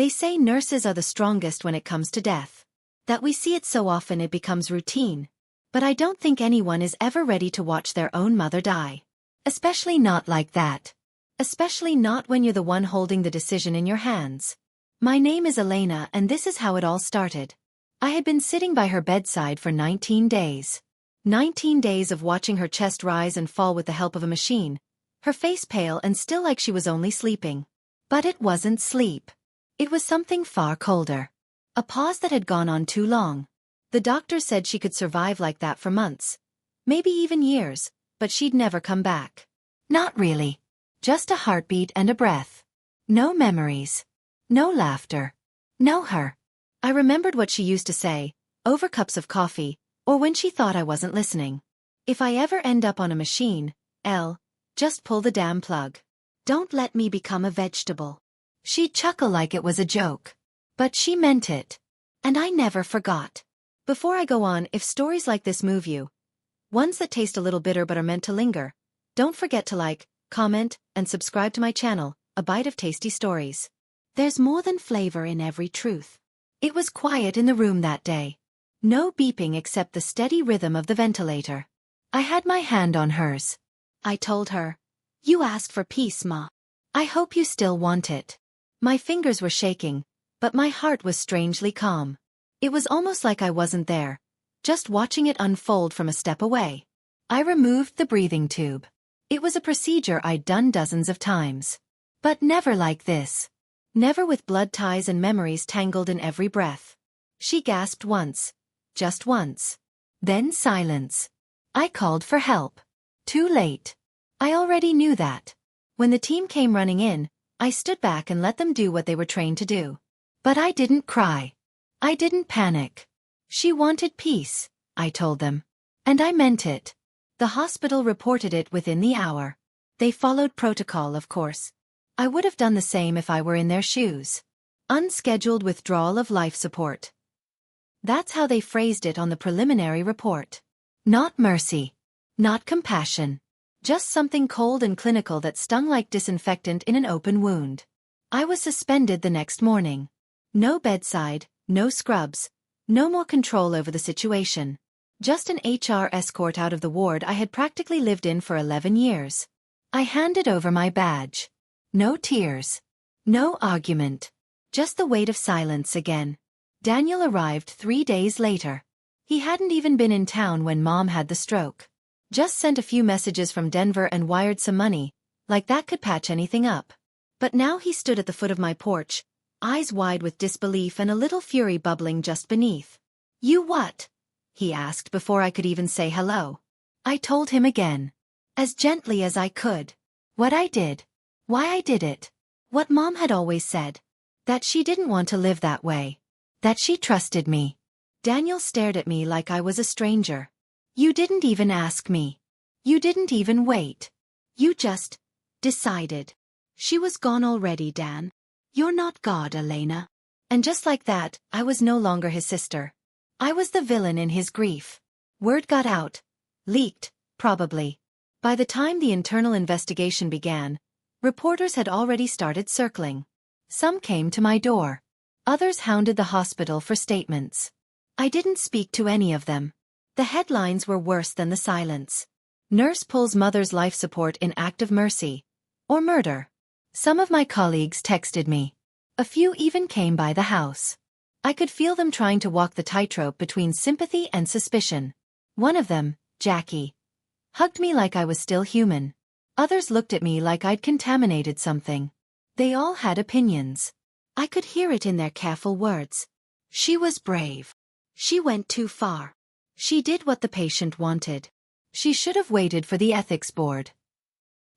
They say nurses are the strongest when it comes to death. That we see it so often it becomes routine. But I don't think anyone is ever ready to watch their own mother die. Especially not like that. Especially not when you're the one holding the decision in your hands. My name is Elena and this is how it all started. I had been sitting by her bedside for 19 days. 19 days of watching her chest rise and fall with the help of a machine, her face pale and still like she was only sleeping. But it wasn't sleep. It was something far colder. A pause that had gone on too long. The doctor said she could survive like that for months. Maybe even years, but she'd never come back. Not really. Just a heartbeat and a breath. No memories. No laughter. No her. I remembered what she used to say, over cups of coffee, or when she thought I wasn't listening. If I ever end up on a machine, just pull the damn plug. Don't let me become a vegetable. She'd chuckle like it was a joke. But she meant it. And I never forgot. Before I go on, if stories like this move you, ones that taste a little bitter but are meant to linger, don't forget to like, comment, and subscribe to my channel, A Bite of Tasty Stories. There's more than flavor in every truth. It was quiet in the room that day. No beeping except the steady rhythm of the ventilator. I had my hand on hers. I told her, "You asked for peace, Ma. I hope you still want it." My fingers were shaking, but my heart was strangely calm. It was almost like I wasn't there, just watching it unfold from a step away. I removed the breathing tube. It was a procedure I'd done dozens of times. But never like this. Never with blood ties and memories tangled in every breath. She gasped once. Just once. Then silence. I called for help. Too late. I already knew that. When the team came running in, I stood back and let them do what they were trained to do. But I didn't cry. I didn't panic. She wanted peace, I told them. And I meant it. The hospital reported it within the hour. They followed protocol, of course. I would have done the same if I were in their shoes. Unscheduled withdrawal of life support. That's how they phrased it on the preliminary report. Not mercy. Not compassion. Just something cold and clinical that stung like disinfectant in an open wound. I was suspended the next morning. No bedside, no scrubs, no more control over the situation. Just an HR escort out of the ward I had practically lived in for 11 years. I handed over my badge. No tears. No argument. Just the weight of silence again. Daniel arrived 3 days later. He hadn't even been in town when Mom had the stroke. Just sent a few messages from Denver and wired some money, like that could patch anything up. But now he stood at the foot of my porch, eyes wide with disbelief and a little fury bubbling just beneath. "You what?" he asked before I could even say hello. I told him again. As gently as I could. What I did. Why I did it. What Mom had always said. That she didn't want to live that way. That she trusted me. Daniel stared at me like I was a stranger. "You didn't even ask me. You didn't even wait. You just decided." She was gone already, Dan. You're not God, Elena. And just like that, I was no longer his sister. I was the villain in his grief. Word got out. Leaked, probably. By the time the internal investigation began, reporters had already started circling. Some came to my door. Others hounded the hospital for statements. I didn't speak to any of them. The headlines were worse than the silence. Nurse pulls mother's life support in act of mercy. Or murder. Some of my colleagues texted me. A few even came by the house. I could feel them trying to walk the tightrope between sympathy and suspicion. One of them, Jackie, hugged me like I was still human. Others looked at me like I'd contaminated something. They all had opinions. I could hear it in their careful words. She was brave. She went too far. She did what the patient wanted. She should have waited for the ethics board.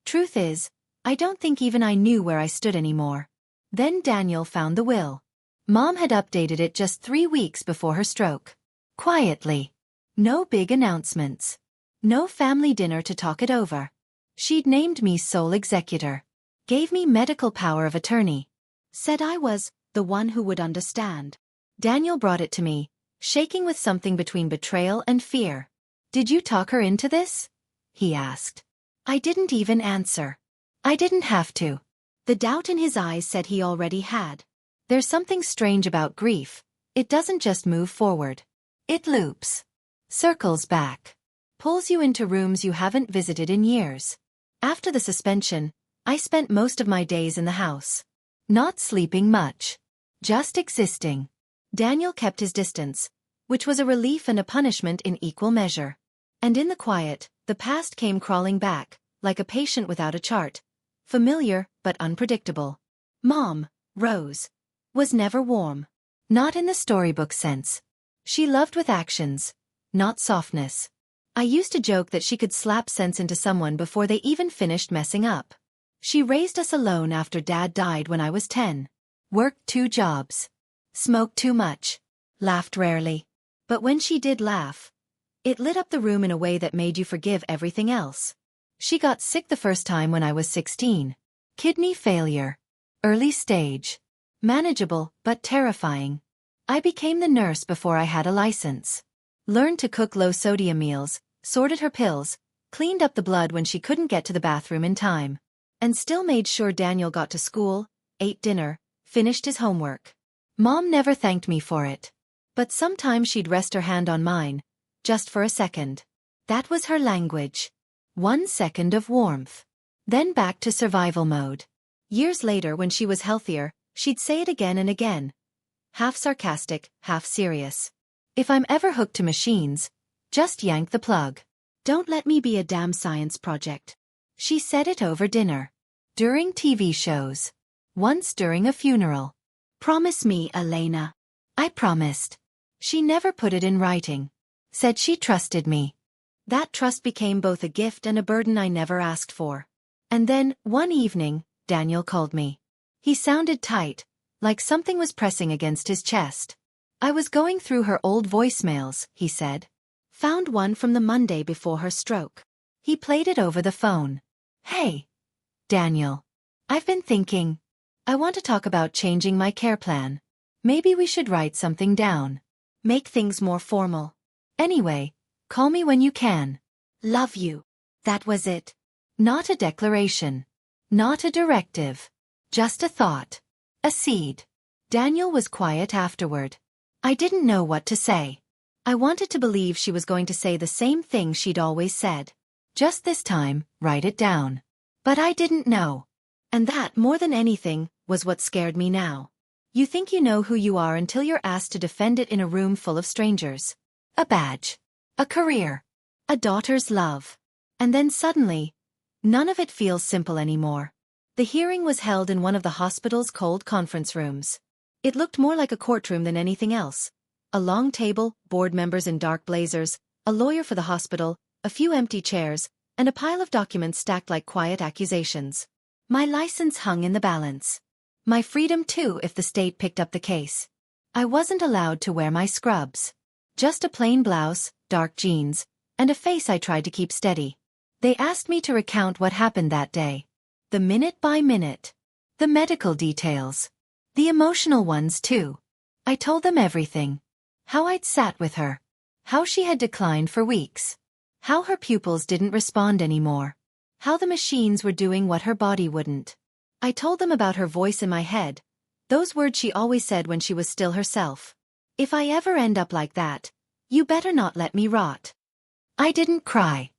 Truth is, I don't think even I knew where I stood anymore. Then Daniel found the will. Mom had updated it just 3 weeks before her stroke. Quietly. No big announcements. No family dinner to talk it over. She'd named me sole executor. Gave me medical power of attorney. Said I was the one who would understand. Daniel brought it to me, shaking with something between betrayal and fear. "Did you talk her into this?" he asked. I didn't even answer. I didn't have to. The doubt in his eyes said he already had. There's something strange about grief. It doesn't just move forward. It loops. Circles back. Pulls you into rooms you haven't visited in years. After the suspension, I spent most of my days in the house. Not sleeping much. Just existing. Daniel kept his distance, which was a relief and a punishment in equal measure. And in the quiet, the past came crawling back, like a patient without a chart. Familiar, but unpredictable. Mom, Rose, was never warm. Not in the storybook sense. She loved with actions, not softness. I used to joke that she could slap sense into someone before they even finished messing up. She raised us alone after Dad died when I was 10. Worked 2 jobs. Smoked too much. Laughed rarely. But when she did laugh, it lit up the room in a way that made you forgive everything else. She got sick the first time when I was 16. Kidney failure. Early stage. Manageable, but terrifying. I became the nurse before I had a license. Learned to cook low-sodium meals, sorted her pills, cleaned up the blood when she couldn't get to the bathroom in time. And still made sure Daniel got to school, ate dinner, finished his homework. Mom never thanked me for it. But sometimes she'd rest her hand on mine, just for a second. That was her language. 1 second of warmth. Then back to survival mode. Years later when she was healthier, she'd say it again and again. Half sarcastic, half serious. If I'm ever hooked to machines, just yank the plug. Don't let me be a damn science project. She said it over dinner. During TV shows. Once during a funeral. Promise me, Elena. I promised. She never put it in writing. Said she trusted me. That trust became both a gift and a burden I never asked for. And then, one evening, Daniel called me. He sounded tight, like something was pressing against his chest. I was going through her old voicemails, he said. Found one from the Monday before her stroke. He played it over the phone. Hey, Daniel. I've been thinking. I want to talk about changing my care plan. Maybe we should write something down. Make things more formal. Anyway, call me when you can. Love you. That was it. Not a declaration. Not a directive. Just a thought. A seed. Daniel was quiet afterward. I didn't know what to say. I wanted to believe she was going to say the same thing she'd always said. Just this time, write it down. But I didn't know. And that, more than anything, was what scared me now. You think you know who you are until you're asked to defend it in a room full of strangers. A badge. A career. A daughter's love. And then suddenly, none of it feels simple anymore. The hearing was held in one of the hospital's cold conference rooms. It looked more like a courtroom than anything else. A long table, board members in dark blazers, a lawyer for the hospital, a few empty chairs, and a pile of documents stacked like quiet accusations. My license hung in the balance. My freedom too if the state picked up the case. I wasn't allowed to wear my scrubs. Just a plain blouse, dark jeans, and a face I tried to keep steady. They asked me to recount what happened that day. The minute by minute. The medical details. The emotional ones too. I told them everything. How I'd sat with her. How she had declined for weeks. How her pupils didn't respond anymore. How the machines were doing what her body wouldn't. I told them about her voice in my head. Those words she always said when she was still herself. If I ever end up like that, you better not let me rot. I didn't cry.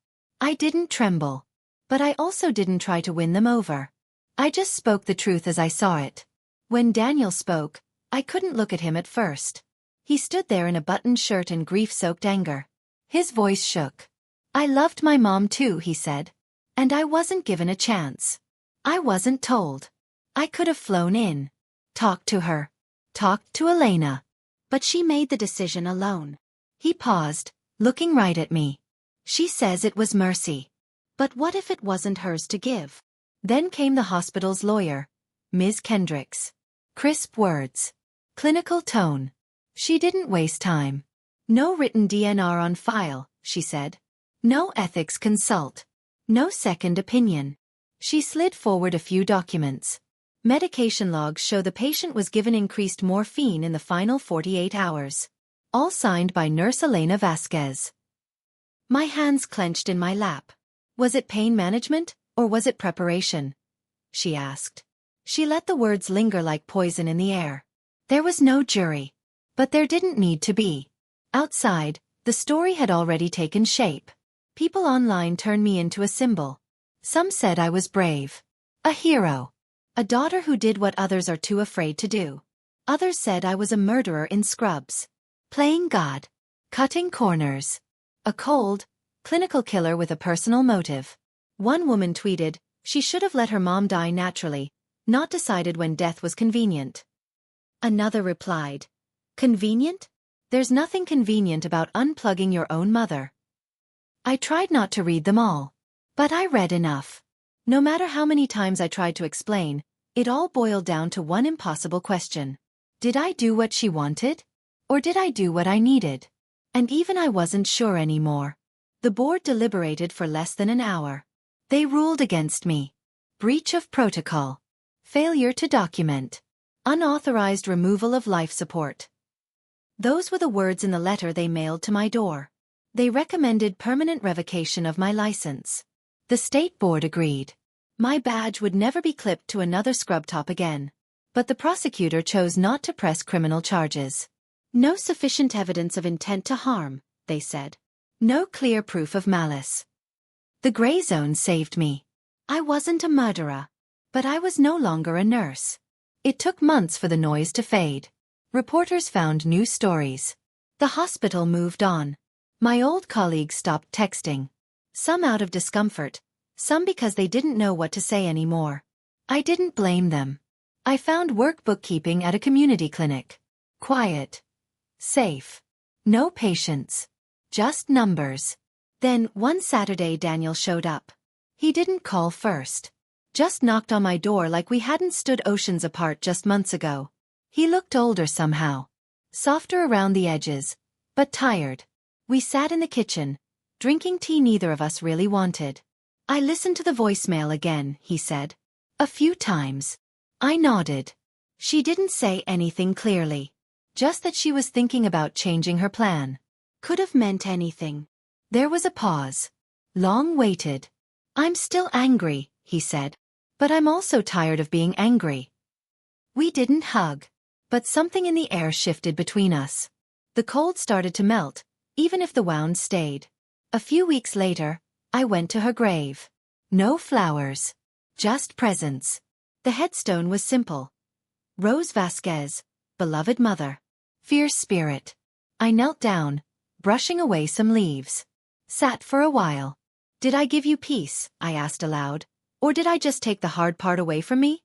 I didn't tremble. But I also didn't try to win them over. I just spoke the truth as I saw it. When Daniel spoke, I couldn't look at him at first. He stood there in a buttoned shirt and grief-soaked anger. His voice shook. I loved my mom too, he said. And I wasn't given a chance. I wasn't told. I could have flown in. Talked to her. Talked to Elena. But she made the decision alone. He paused, looking right at me. She says it was mercy. But what if it wasn't hers to give? Then came the hospital's lawyer, Ms. Kendricks. Crisp words. Clinical tone. She didn't waste time. No written DNR on file, she said. No ethics consult. No second opinion. She slid forward a few documents. Medication logs show the patient was given increased morphine in the final 48 hours. All signed by Nurse Elena Vasquez. My hands clenched in my lap. Was it pain management, or was it preparation? She asked. She let the words linger like poison in the air. There was no jury. But there didn't need to be. Outside, the story had already taken shape. People online turned me into a symbol. Some said I was brave. A hero. A daughter who did what others are too afraid to do. Others said I was a murderer in scrubs. Playing God. Cutting corners. A cold, clinical killer with a personal motive. One woman tweeted, she should have let her mom die naturally, not decided when death was convenient. Another replied, convenient? There's nothing convenient about unplugging your own mother. I tried not to read them all. But I read enough. No matter how many times I tried to explain, it all boiled down to one impossible question. Did I do what she wanted? Or did I do what I needed? And even I wasn't sure anymore. The board deliberated for less than an hour. They ruled against me. Breach of protocol. Failure to document. Unauthorized removal of life support. Those were the words in the letter they mailed to my door. They recommended permanent revocation of my license. The state board agreed. My badge would never be clipped to another scrub top again. But the prosecutor chose not to press criminal charges. No sufficient evidence of intent to harm, they said. No clear proof of malice. The gray zone saved me. I wasn't a murderer. But I was no longer a nurse. It took months for the noise to fade. Reporters found new stories. The hospital moved on. My old colleagues stopped texting. Some out of discomfort, some because they didn't know what to say anymore. I didn't blame them. I found work bookkeeping at a community clinic. Quiet. Safe. No patients. Just numbers. Then, one Saturday Daniel showed up. He didn't call first. Just knocked on my door like we hadn't stood oceans apart just months ago. He looked older somehow. Softer around the edges. But tired. We sat in the kitchen, drinking tea neither of us really wanted. I listened to the voicemail again, he said. A few times. I nodded. She didn't say anything clearly. Just that she was thinking about changing her plan. Could have meant anything. There was a pause. Long waited. I'm still angry, he said. But I'm also tired of being angry. We didn't hug. But something in the air shifted between us. The cold started to melt, even if the wound stayed. A few weeks later, I went to her grave. No flowers. Just presents. The headstone was simple. Rose Vasquez, beloved mother. Fierce spirit. I knelt down, brushing away some leaves. Sat for a while. Did I give you peace? I asked aloud. Or did I just take the hard part away from me?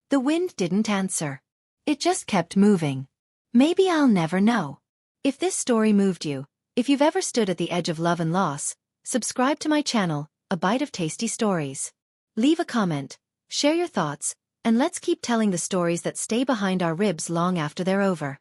The wind didn't answer. It just kept moving. Maybe I'll never know. If this story moved you, if you've ever stood at the edge of love and loss, subscribe to my channel, A Bite of Tasty Stories. Leave a comment, share your thoughts, and let's keep telling the stories that stay behind our ribs long after they're over.